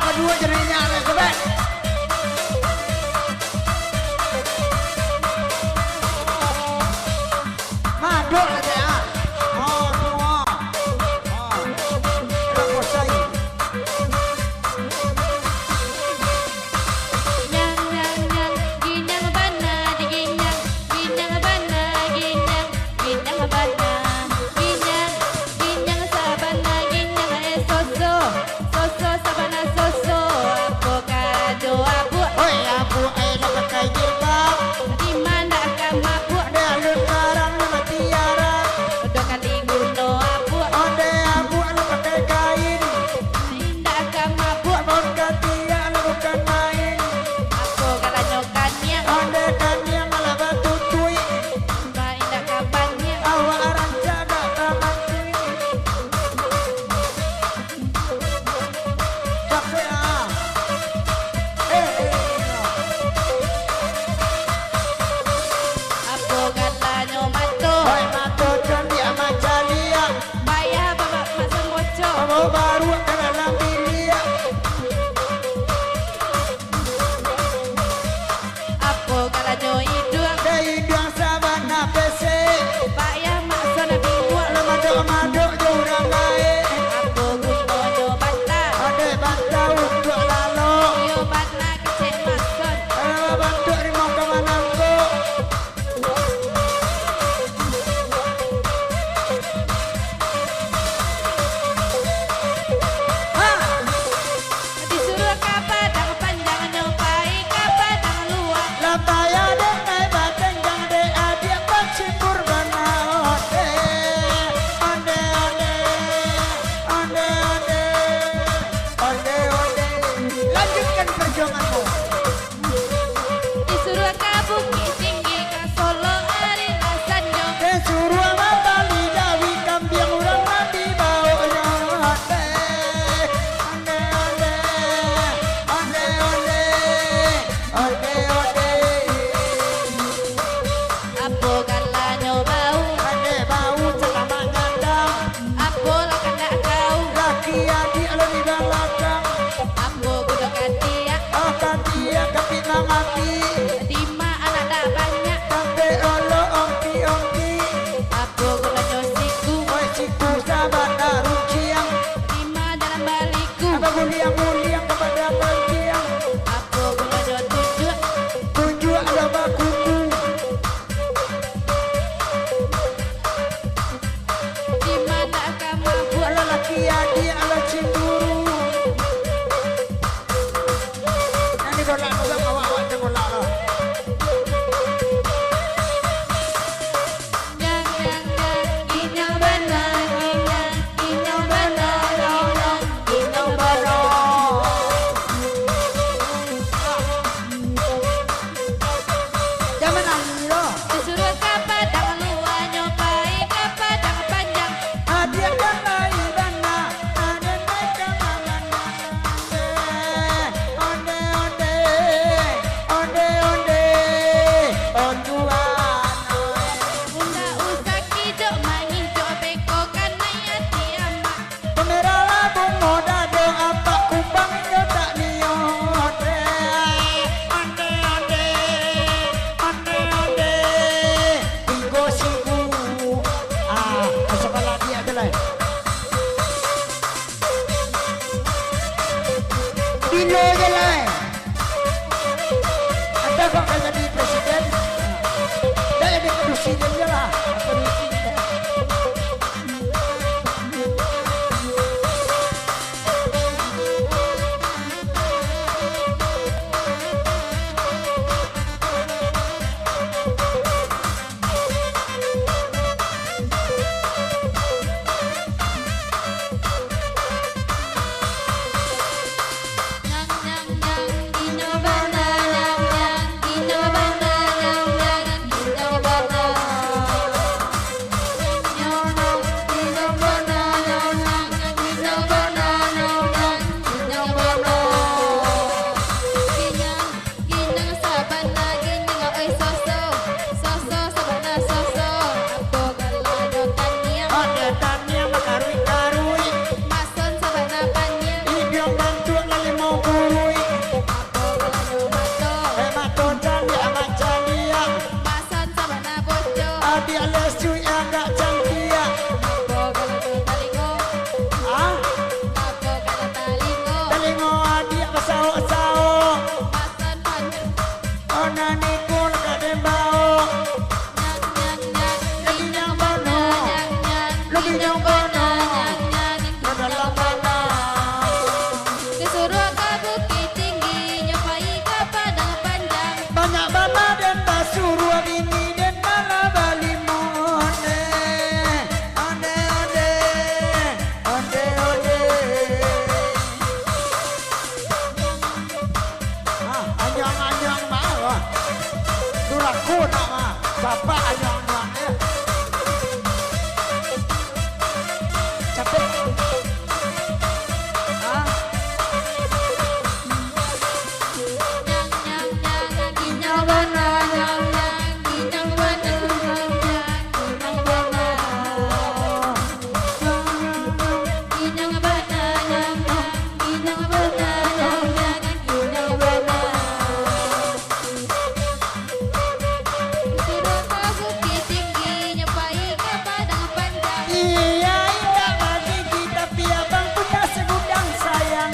Berdua jadinya sebet. Maduk aja ya. Oh, semua. Oh. Rakosai. Nyang nyang nyang, ginyang bana diginyang, ginyang bana ginyang, ginyang bana, ginyang, ginyang sabana ginyang soso, soso sabana soso, avocado abu, Oi, abu ai lo pakai jilbab. di mana kamu abu, Ada sekarang nama tiara. udah kali guno abu, Ada abu lo pakai kain. tindak kamu abu, Abon katia lo bukan main. aku kala nyokannya, Ada kan yang malah batu tui. indak kapannya, Awak arang jaga taman tui. Capek ah. aku kala nyomato, Oi mato con dia macalia. bayar bapak masuk moco. Mau baru kena lambilia. Apa kalanya hidup Dari dua sabana PC. Pak ya maksa nabi buat Kalau maduk-maduk jurang baik. Apa guna do bata Ada bantau untuk lalu. Yo bana kecek mason Kalau bantu rimau ke manangku. Disuruh kapadang panjang nyopai kapadang luar Lapaya dengai bateng jang de adik pacipur bana ode. Ode ode. Ode ode. Ode ode. Lanjutkan perjuanganmu. Disuruh ke bukit tinggi ke Solo hari rasanyo Kesuruh Bali Jawi kambing urang mandi baunya ode. Ode ode. Ode ode. Ode ode. Apa kalanya bau Ade bau selama ngandang. Apa lah kena kau Laki adik lo di belakang. Apa guna katia Oh katia kepina mati. Dima anak tak banyak Sampai olo ongki-ongki. Apa guna josiku Oi siku sahabat daru ciang. Dima dalam baliku Apa muliang-muliang kepada penjiang. Apa guna tujuh Tunjuk ada bakuku. di mana kamu buat Kalau laki adik lo cemburu. Nanti golak juga awak-awak golak lo. nyang nyang nyang ginyang bana ginyang ginyang bana ginyang ginyang bana Jangan nangis lo. disuruh ke padang luar nyopai ke padang panjang Adik dan bayi dana. Ada mereka malam. Onde onde. Onde onde. Onduan. bunda usah kijok mangin jok beko karena ya tiama Pemerah labung moda do apa kumbang yo tak niyo onde onde onde onde onde tigo siku sekolah dia adalah Dino je lah ada kok kan jadi presiden dah jadi presiden je lah presiden. nyang nyang nyang ginyong bana dalam bana. Kesuruh ke bukit tinggi, nyobai ke padang panjang. Banyak bana dan basuruh bini dan bala balimu. Onde, onde, onde, onde, onde. Anyang-anyang mah. Dulaku nama bapak anyang-anyang ya. Capek. Ginyong bana, ginyong bana, ginyong bana. Ginyong bana, ginyong bana, ginyong bana. Kesuruh ke bukit tinggi, nyobai ke padang panjang. Iya indah bagi kita piabang punya segudang sayang.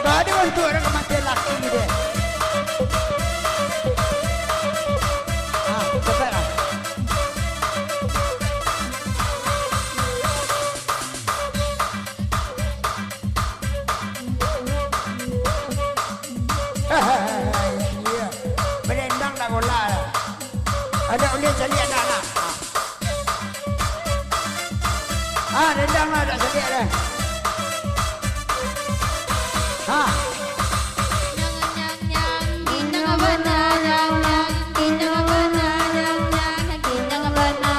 Badi untuk orang kematian laki ni deh. Cepat lah. Iya. Berendang dah bola lah. Ada boleh saliat dah nak. Rendang lah dah saliat dah. Ginyong bana, ginyong bana, ginyong bana.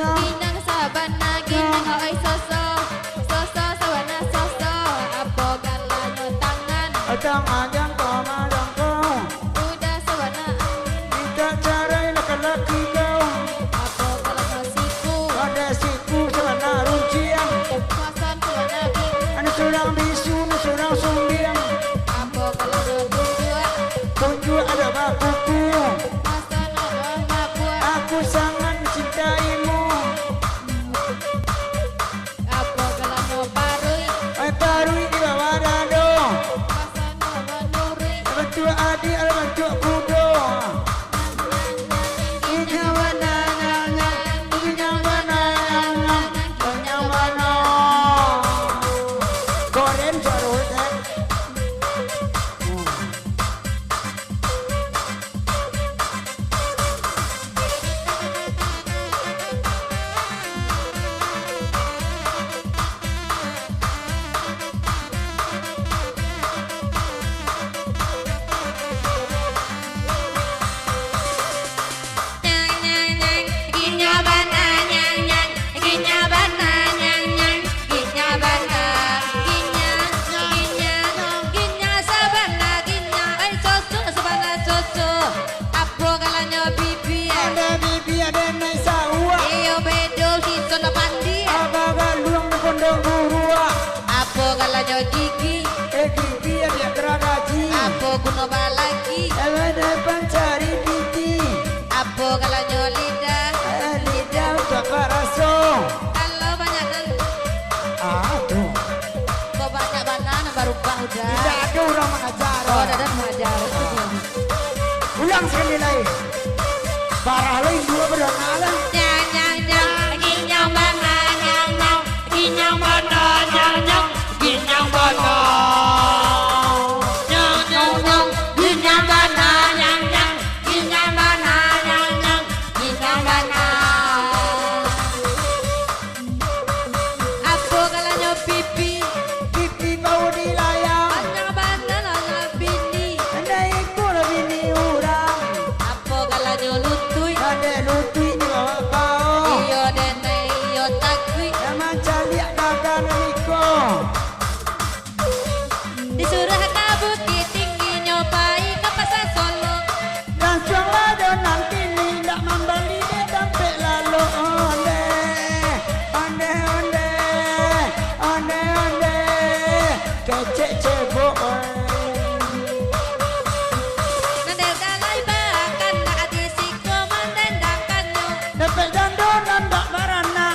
Ginyong sabana, ginyong oi soso, soso sawana soso. Apo galanyo tangan, Tangan yang kau madang kau. udah sawana. Tidak carai laki-laki kau. Apo galanyo siku, Ada siku sana runcian. kuasan sawana bing. Ada seorang bisu, ada seorang sumbiang. Apo galanyo tunjua, Tunjuk ada bakuku. kuasan orang mabua. Aku sangat mencintaimu. Apo galanyo parui, Tarui di bawah dado. kuasan orang nuri. Bentuk adik ada bentuk kudo. Ginyong bana, ginyong bana, ginyong bana. Koren jarul kan. Ginyong bana, ginyong bana, ginyong bana. Ginyong sabana, ginyong oi soso, sabana soso. Apo galanyo bibi, Ada bibi ada naik sawah. iyo bedo hisono pandi. Abang luang di pondok burua. Apo galanyo gigi, Gigi ada geragaji. apo kuno balagi. Ada pencari gigi. Apo galanyo lidah, Lidah untuk karaso. kalau banyak Aduh. kok banyak banana baru bah udah. Tidak ada orang mengajar. Oh, dadah mengajar itu dia. Ulang sekali lagi. Parah lain dua berdoa. Ginyong bana, ginyong bana, ginyong bana. Ginyong bana, ginyong bana, ginyong bana. Apo galanyo pipi, Pipi bau dilayang. banyak banana na bini. Anda ikut lebih ni orang. Apo galanyo lutui, Ada lutui di bawah kau. iyo dene iyo takui. Nama caliak dagang niko. Disuruh ke bukit tinggi, nyobai ke pasar Solo. Dan cuma ada nanti ni tak membeli dia sampai lalu. Onde, onde, onde, onde, onde. Kecek cebok. Nandel galai bahkan nak adisi ko mendendangkannya. Dapat jandonan tak barana.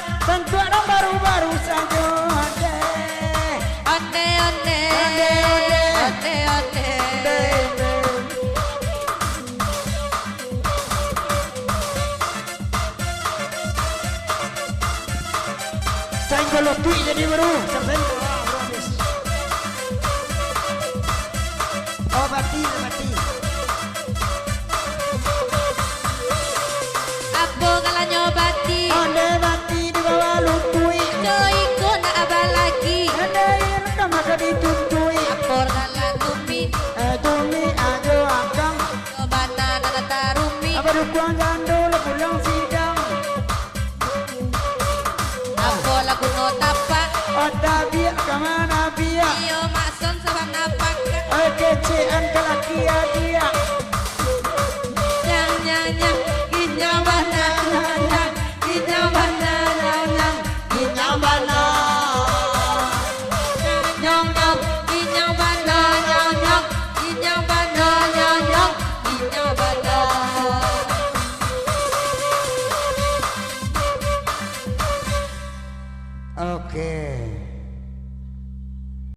Saing goloti jadi baru. Sampai habis. Oh mati. Apa kalau nyobati? Onde mati di bawah lutui. Joiku nak abah lagi. Anda yang maka dituntui. Apor kalau tumi. Tumi ajo akang. Nyobana nak tarumi. Apa dukuang gandul pulang sidang. Apa lagu no tapak. Oda biak kemana biak. Iyo makson sabang napak. Kecean kelakia dia.